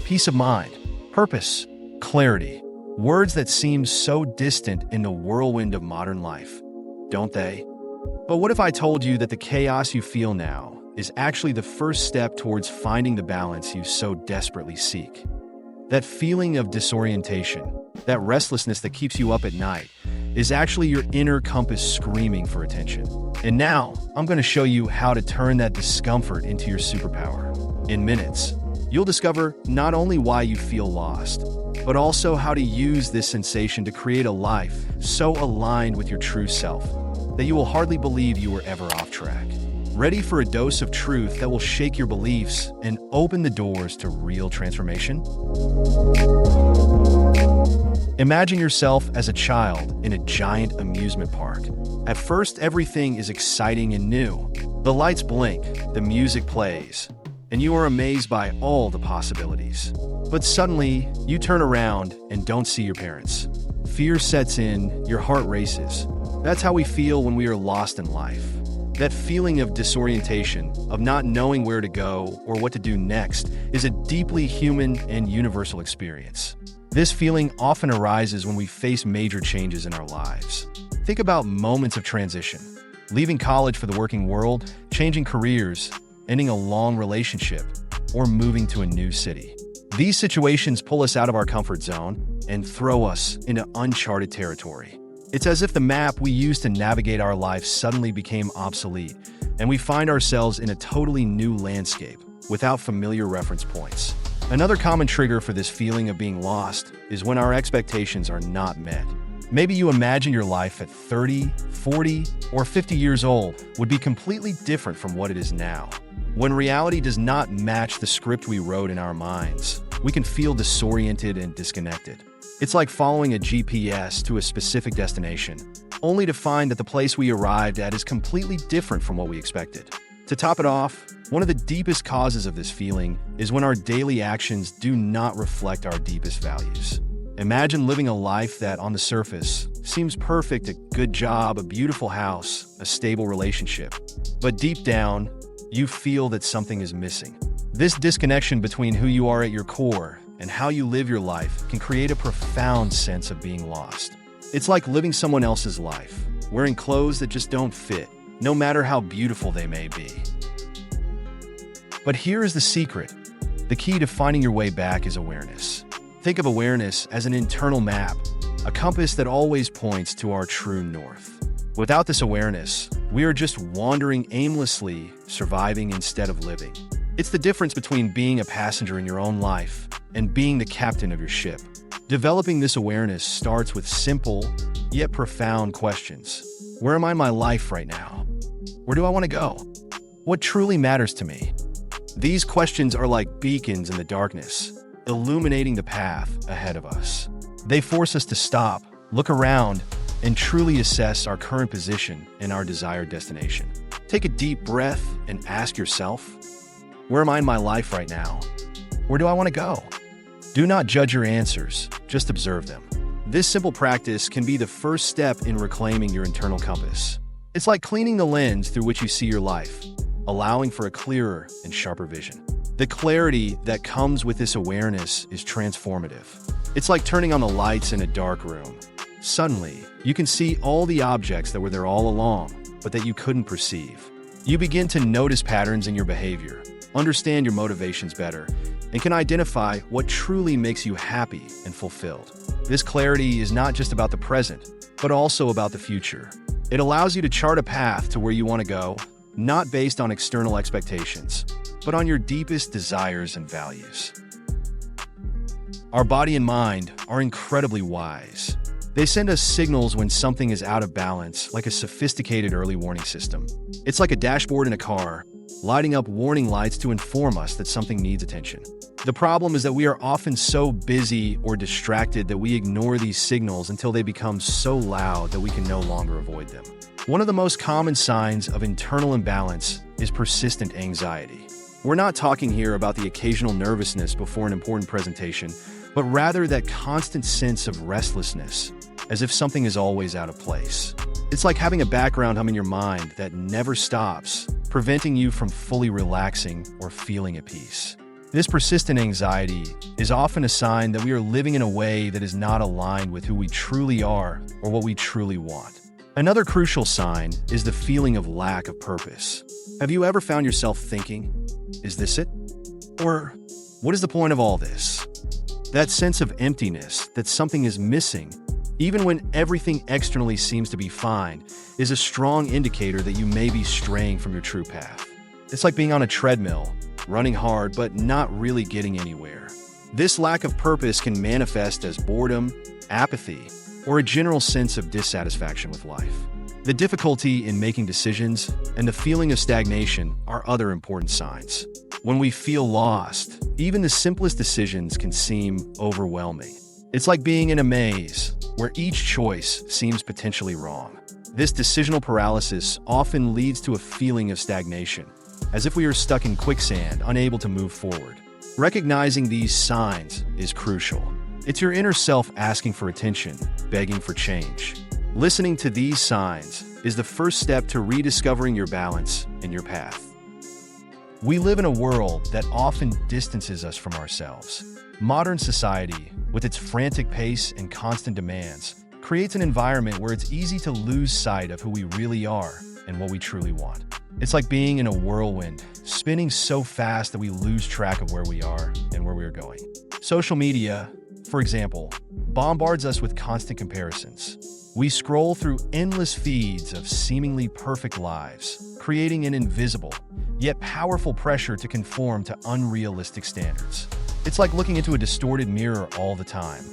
peace of mind, purpose, clarity. Words that seem so distant in the whirlwind of modern life, don't they? But what if I told you that the chaos you feel now is actually the first step towards finding the balance you so desperately seek? That feeling of disorientation, that restlessness that keeps you up at night, is actually your inner compass screaming for attention. And now, I'm going to show you how to turn that discomfort into your superpower. In minutes, you'll discover not only why you feel lost, but also how to use this sensation to create a life so aligned with your true self that you will hardly believe you were ever off track. Ready for a dose of truth that will shake your beliefs and open the doors to real transformation? Imagine yourself as a child in a giant amusement park. At first, everything is exciting and new. The lights blink, the music plays, and you are amazed by all the possibilities. But suddenly, you turn around and don't see your parents. Fear sets in, your heart races. That's how we feel when we are lost in life. That feeling of disorientation, of not knowing where to go or what to do next, is a deeply human and universal experience. This feeling often arises when we face major changes in our lives. Think about moments of transition. Leaving college for the working world, changing careers, ending a long relationship, or moving to a new city. These situations pull us out of our comfort zone and throw us into uncharted territory. It's as if the map we used to navigate our life suddenly became obsolete, and we find ourselves in a totally new landscape without familiar reference points. Another common trigger for this feeling of being lost is when our expectations are not met. Maybe you imagine your life at 30, 40, or 50 years old would be completely different from what it is now. When reality does not match the script we wrote in our minds, we can feel disoriented and disconnected. It's like following a GPS to a specific destination, only to find that the place we arrived at is completely different from what we expected. To top it off, one of the deepest causes of this feeling is when our daily actions do not reflect our deepest values. Imagine living a life that, on the surface, seems perfect: a good job, a beautiful house, a stable relationship. But deep down, you feel that something is missing. This disconnection between who you are at your core and how you live your life can create a profound sense of being lost. It's like living someone else's life, wearing clothes that just don't fit, no matter how beautiful they may be. But here is the secret. The key to finding your way back is awareness. Think of awareness as an internal map, a compass that always points to our true north. Without this awareness, we are just wandering aimlessly, surviving instead of living. It's the difference between being a passenger in your own life and being the captain of your ship. Developing this awareness starts with simple, yet profound questions. Where am I in my life right now? Where do I want to go? What truly matters to me? These questions are like beacons in the darkness, illuminating the path ahead of us. They force us to stop, look around, and truly assess our current position and our desired destination. Take a deep breath and ask yourself, where am I in my life right now? Where do I want to go? Do not judge your answers, just observe them. This simple practice can be the first step in reclaiming your internal compass. It's like cleaning the lens through which you see your life, allowing for a clearer and sharper vision. The clarity that comes with this awareness is transformative. It's like turning on the lights in a dark room. Suddenly, you can see all the objects that were there all along, but that you couldn't perceive. You begin to notice patterns in your behavior, understand your motivations better, and can identify what truly makes you happy and fulfilled. This clarity is not just about the present, but also about the future. It allows you to chart a path to where you want to go, not based on external expectations, but on your deepest desires and values. Our body and mind are incredibly wise. They send us signals when something is out of balance, like a sophisticated early warning system. It's like a dashboard in a car, lighting up warning lights to inform us that something needs attention. The problem is that we are often so busy or distracted that we ignore these signals until they become so loud that we can no longer avoid them. One of the most common signs of internal imbalance is persistent anxiety. We're not talking here about the occasional nervousness before an important presentation, but rather that constant sense of restlessness, as if something is always out of place. It's like having a background hum in your mind that never stops, preventing you from fully relaxing or feeling at peace. This persistent anxiety is often a sign that we are living in a way that is not aligned with who we truly are or what we truly want. Another crucial sign is the feeling of lack of purpose. Have you ever found yourself thinking, is this it? Or what is the point of all this? That sense of emptiness, that something is missing, even when everything externally seems to be fine, is a strong indicator that you may be straying from your true path. It's like being on a treadmill, running hard but not really getting anywhere. This lack of purpose can manifest as boredom, apathy, or a general sense of dissatisfaction with life. The difficulty in making decisions and the feeling of stagnation are other important signs. When we feel lost, even the simplest decisions can seem overwhelming. It's like being in a maze where each choice seems potentially wrong. This decisional paralysis often leads to a feeling of stagnation, as if we are stuck in quicksand, unable to move forward. Recognizing these signs is crucial. It's your inner self asking for attention, begging for change. Listening to these signs is the first step to rediscovering your balance and your path. We live in a world that often distances us from ourselves. Modern society, with its frantic pace and constant demands, creates an environment where it's easy to lose sight of who we really are and what we truly want. It's like being in a whirlwind, spinning so fast that we lose track of where we are and where we are going. Social media, for example, bombards us with constant comparisons. We scroll through endless feeds of seemingly perfect lives, creating an invisible, yet powerful pressure to conform to unrealistic standards. It's like looking into a distorted mirror all the time.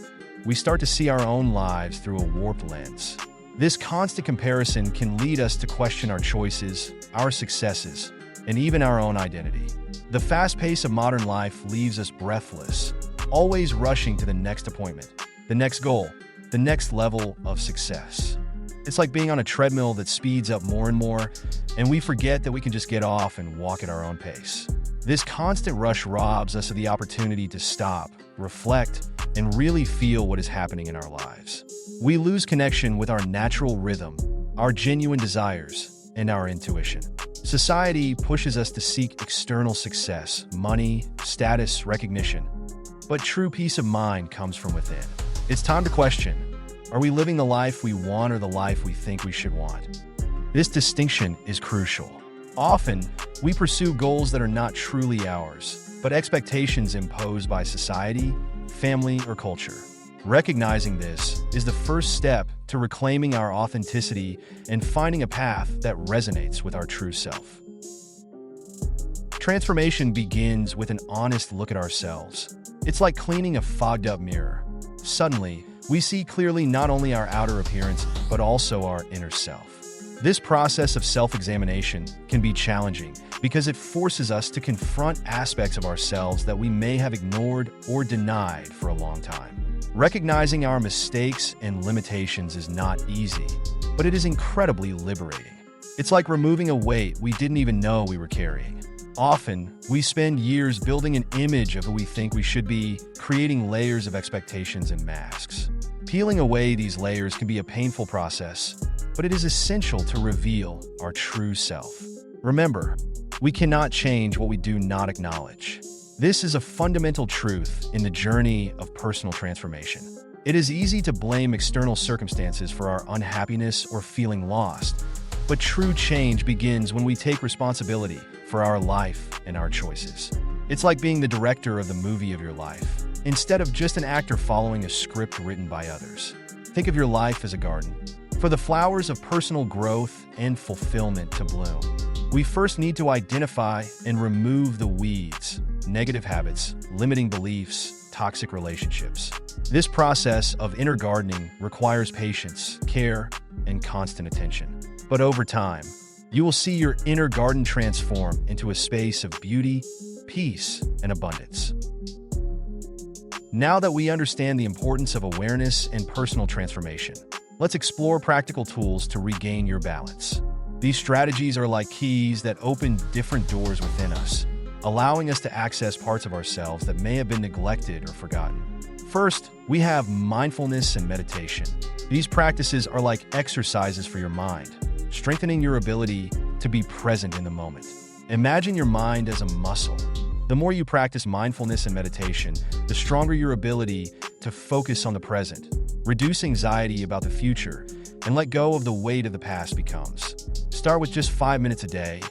We start to see our own lives through a warped lens. This constant comparison can lead us to question our choices, our successes, and even our own identity. The fast pace of modern life leaves us breathless, always rushing to the next appointment, the next goal, the next level of success. It's like being on a treadmill that speeds up more and more, and we forget that we can just get off and walk at our own pace. This constant rush robs us of the opportunity to stop, reflect, and really feel what is happening in our lives. We lose connection with our natural rhythm, our genuine desires, and our intuition. Society pushes us to seek external success, money, status, recognition. But true peace of mind comes from within. It's time to question, are we living the life we want or the life we think we should want? This distinction is crucial. Often, we pursue goals that are not truly ours, but expectations imposed by society, family, or culture. Recognizing this is the first step to reclaiming our authenticity and finding a path that resonates with our true self. Transformation begins with an honest look at ourselves. It's like cleaning a fogged-up mirror. Suddenly, we see clearly not only our outer appearance, but also our inner self. This process of self-examination can be challenging because it forces us to confront aspects of ourselves that we may have ignored or denied for a long time. Recognizing our mistakes and limitations is not easy, but it is incredibly liberating. It's like removing a weight we didn't even know we were carrying. Often, we spend years building an image of who we think we should be, creating layers of expectations and masks. Peeling away these layers can be a painful process, but it is essential to reveal our true self. Remember, we cannot change what we do not acknowledge. This is a fundamental truth in the journey of personal transformation. It is easy to blame external circumstances for our unhappiness or feeling lost, but true change begins when we take responsibility for our life and our choices. It's like being the director of the movie of your life, instead of just an actor following a script written by others. Think of your life as a garden. For the flowers of personal growth and fulfillment to bloom, we first need to identify and remove the weeds, negative habits, limiting beliefs, toxic relationships. This process of inner gardening requires patience, care, and constant attention. But over time, you will see your inner garden transform into a space of beauty, peace, and abundance. Now that we understand the importance of awareness and personal transformation, let's explore practical tools to regain your balance. These strategies are like keys that open different doors within us, allowing us to access parts of ourselves that may have been neglected or forgotten. First, we have mindfulness and meditation. These practices are like exercises for your mind, strengthening your ability to be present in the moment. Imagine your mind as a muscle. The more you practice mindfulness and meditation, the stronger your ability to focus on the present, reduce anxiety about the future, and let go of the weight of the past becomes. Start with just 5 minutes a day,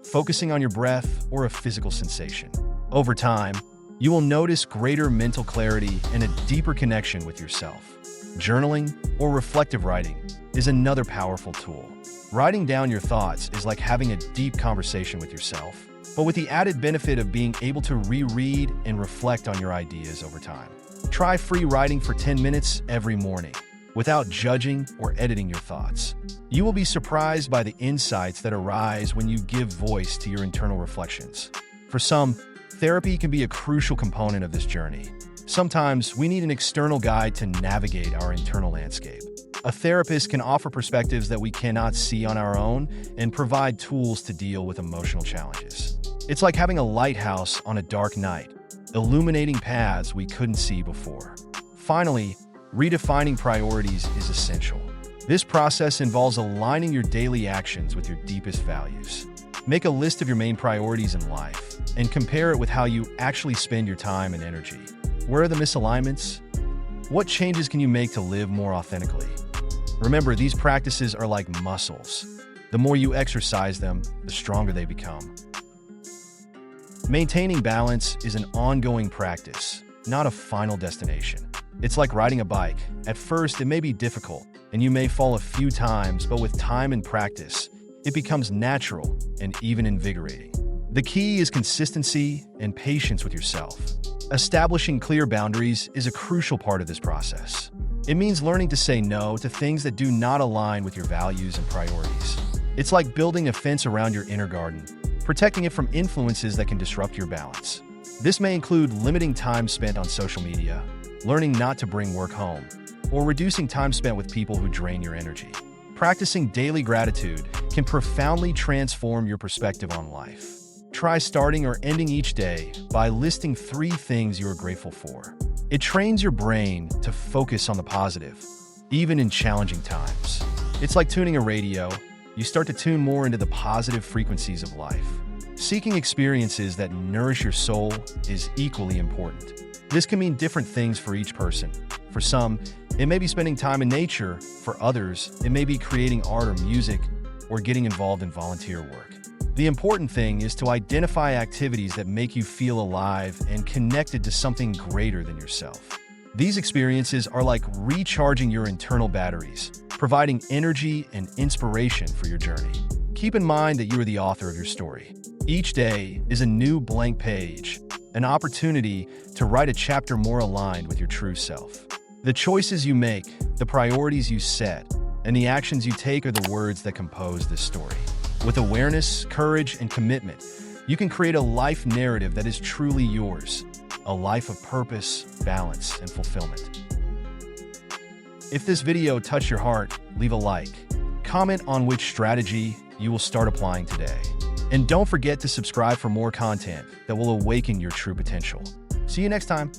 focusing on your breath or a physical sensation. Over time, you will notice greater mental clarity and a deeper connection with yourself. Journaling or reflective writing is another powerful tool. Writing down your thoughts is like having a deep conversation with yourself, but with the added benefit of being able to reread and reflect on your ideas over time. Try free writing for 10 minutes every morning, without judging or editing your thoughts. You will be surprised by the insights that arise when you give voice to your internal reflections. For some, therapy can be a crucial component of this journey. Sometimes we need an external guide to navigate our internal landscape. A therapist can offer perspectives that we cannot see on our own and provide tools to deal with emotional challenges. It's like having a lighthouse on a dark night, illuminating paths we couldn't see before. Finally, redefining priorities is essential. This process involves aligning your daily actions with your deepest values. Make a list of your main priorities in life and compare it with how you actually spend your time and energy. Where are the misalignments? What changes can you make to live more authentically? Remember, these practices are like muscles. The more you exercise them, the stronger they become. Maintaining balance is an ongoing practice, not a final destination. It's like riding a bike. At first, it may be difficult, and you may fall a few times, but with time and practice, it becomes natural and even invigorating. The key is consistency and patience with yourself. Establishing clear boundaries is a crucial part of this process. It means learning to say no to things that do not align with your values and priorities. It's like building a fence around your inner garden, protecting it from influences that can disrupt your balance. This may include limiting time spent on social media, learning not to bring work home, or reducing time spent with people who drain your energy. Practicing daily gratitude can profoundly transform your perspective on life. Try starting or ending each day by listing 3 things you are grateful for. It trains your brain to focus on the positive, even in challenging times. It's like tuning a radio. You start to tune more into the positive frequencies of life. Seeking experiences that nourish your soul is equally important. This can mean different things for each person. For some, it may be spending time in nature. For others, it may be creating art or music or getting involved in volunteer work. The important thing is to identify activities that make you feel alive and connected to something greater than yourself. These experiences are like recharging your internal batteries, providing energy and inspiration for your journey. Keep in mind that you are the author of your story. Each day is a new blank page, an opportunity to write a chapter more aligned with your true self. The choices you make, the priorities you set, and the actions you take are the words that compose this story. With awareness, courage, and commitment, you can create a life narrative that is truly yours, a life of purpose, balance, and fulfillment. If this video touched your heart, leave a like. Comment on which strategy you will start applying today. And don't forget to subscribe for more content that will awaken your true potential. See you next time.